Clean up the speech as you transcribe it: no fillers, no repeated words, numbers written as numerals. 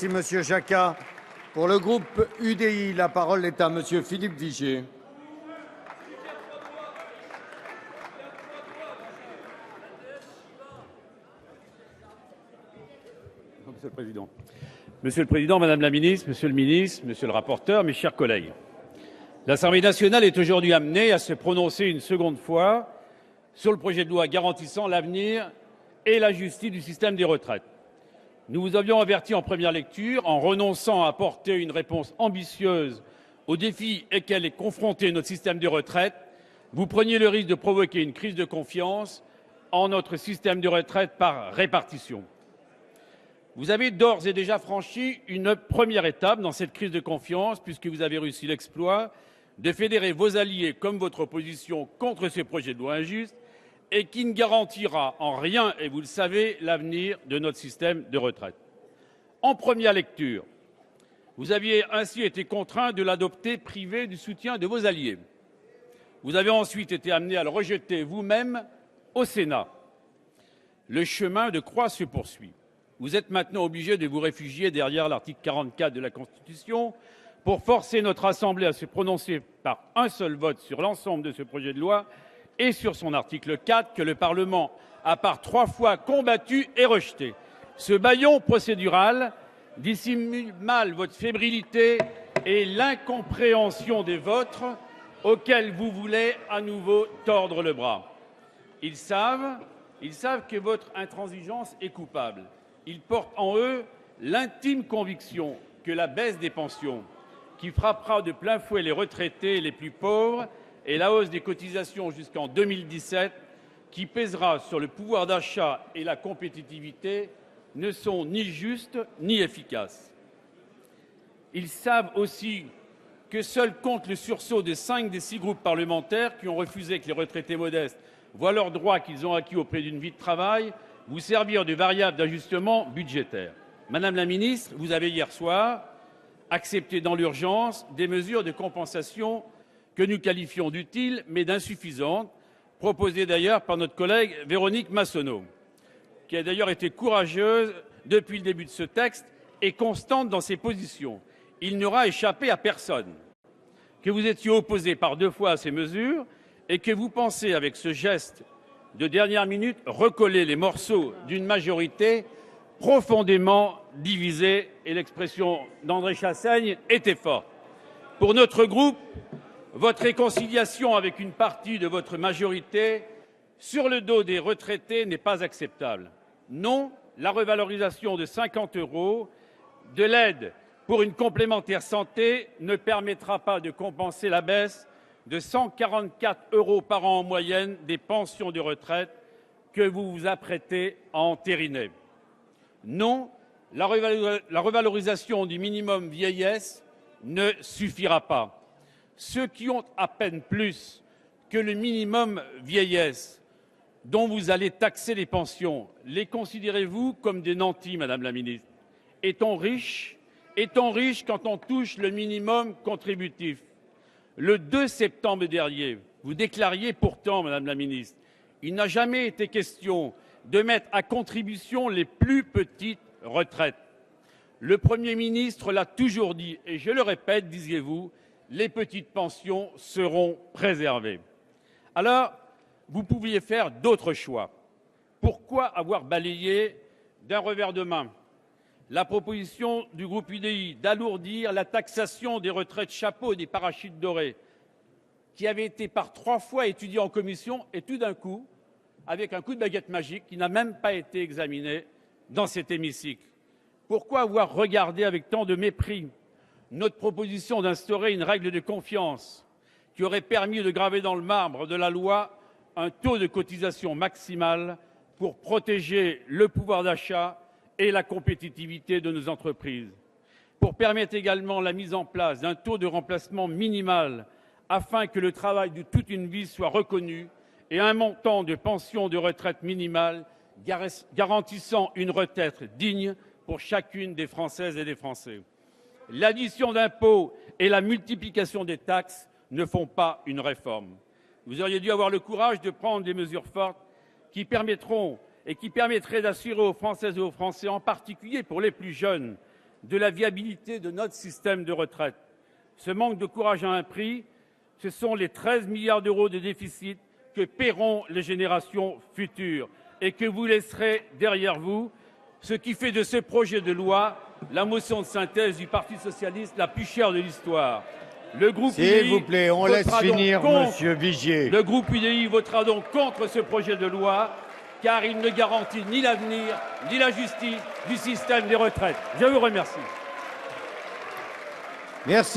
Merci, Monsieur Jacquat. Pour le groupe UDI, la parole est à Monsieur Philippe Vigier. Monsieur le Président, Madame la Ministre, Monsieur le Ministre, Monsieur le rapporteur, mes chers collègues, l'Assemblée nationale est aujourd'hui amenée à se prononcer une seconde fois sur le projet de loi garantissant l'avenir et la justice du système des retraites. Nous vous avions averti en première lecture, en renonçant à apporter une réponse ambitieuse aux défis auxquels est confronté notre système de retraite, vous preniez le risque de provoquer une crise de confiance en notre système de retraite par répartition. Vous avez d'ores et déjà franchi une première étape dans cette crise de confiance, puisque vous avez réussi l'exploit de fédérer vos alliés comme votre opposition contre ce projet de loi injuste et qui ne garantira en rien, et vous le savez, l'avenir de notre système de retraite. En première lecture, vous aviez ainsi été contraint de l'adopter privé du soutien de vos alliés. Vous avez ensuite été amené à le rejeter vous-même au Sénat. Le chemin de croix se poursuit. Vous êtes maintenant obligé de vous réfugier derrière l'article 44 de la Constitution pour forcer notre Assemblée à se prononcer par un seul vote sur l'ensemble de ce projet de loi et sur son article 4 que le Parlement a par 3 fois combattu et rejeté. Ce bâillon procédural dissimule mal votre fébrilité et l'incompréhension des vôtres auxquels vous voulez à nouveau tordre le bras. Ils savent que votre intransigeance est coupable. Ils portent en eux l'intime conviction que la baisse des pensions, qui frappera de plein fouet les retraités les plus pauvres, et la hausse des cotisations jusqu'en 2017, qui pèsera sur le pouvoir d'achat et la compétitivité, ne sont ni justes ni efficaces. Ils savent aussi que seul compte le sursaut de 5 des 6 groupes parlementaires qui ont refusé que les retraités modestes voient leurs droits qu'ils ont acquis auprès d'une vie de travail vous servir de variable d'ajustement budgétaire. Madame la ministre, vous avez hier soir accepté dans l'urgence des mesures de compensation que nous qualifions d'utiles mais d'insuffisantes, proposées d'ailleurs par notre collègue Véronique Massonneau, qui a d'ailleurs été courageuse depuis le début de ce texte et constante dans ses positions. Il n'aura échappé à personne que vous étiez opposé par 2 fois à ces mesures et que vous pensez, avec ce geste de dernière minute, recoller les morceaux d'une majorité profondément divisée, et l'expression d'André Chassaigne était forte. Pour notre groupe, votre réconciliation avec une partie de votre majorité sur le dos des retraités n'est pas acceptable. Non, la revalorisation de 50 € de l'aide pour une complémentaire santé ne permettra pas de compenser la baisse de 144 € par an en moyenne des pensions de retraite que vous vous apprêtez à entériner. Non, la revalorisation du minimum vieillesse ne suffira pas. Ceux qui ont à peine plus que le minimum vieillesse, dont vous allez taxer les pensions, les considérez-vous comme des nantis, Madame la Ministre? Est-on riche quand on touche le minimum contributif? Le 2 septembre dernier, vous déclariez pourtant, Madame la Ministre, il n'a jamais été question de mettre à contribution les plus petites retraites. Le Premier ministre l'a toujours dit, et je le répète, disiez-vous, les petites pensions seront préservées. Alors, vous pouviez faire d'autres choix. Pourquoi avoir balayé d'un revers de main la proposition du groupe UDI d'alourdir la taxation des retraites chapeaux et des parachutes dorés, qui avait été par 3 fois étudiée en commission et tout d'un coup, avec un coup de baguette magique, qui n'a même pas été examiné dans cet hémicycle? Pourquoi avoir regardé avec tant de mépris notre proposition d'instaurer une règle de confiance qui aurait permis de graver dans le marbre de la loi un taux de cotisation maximal pour protéger le pouvoir d'achat et la compétitivité de nos entreprises, pour permettre également la mise en place d'un taux de remplacement minimal afin que le travail de toute une vie soit reconnu, et un montant de pension de retraite minimale garantissant une retraite digne pour chacune des Françaises et des Français. L'addition d'impôts et la multiplication des taxes ne font pas une réforme. Vous auriez dû avoir le courage de prendre des mesures fortes qui permettraient d'assurer aux Françaises et aux Français, en particulier pour les plus jeunes, de la viabilité de notre système de retraite. Ce manque de courage a un prix, ce sont les 13 milliards d'euros de déficit que paieront les générations futures et que vous laisserez derrière vous, ce qui fait de ce projet de loi la motion de synthèse du Parti socialiste la plus chère de l'histoire. Le groupe S'il vous plaît, on laisse finir Monsieur Vigier. Le groupe UDI votera donc contre ce projet de loi, car il ne garantit ni l'avenir, ni la justice du système des retraites. Je vous remercie. Merci.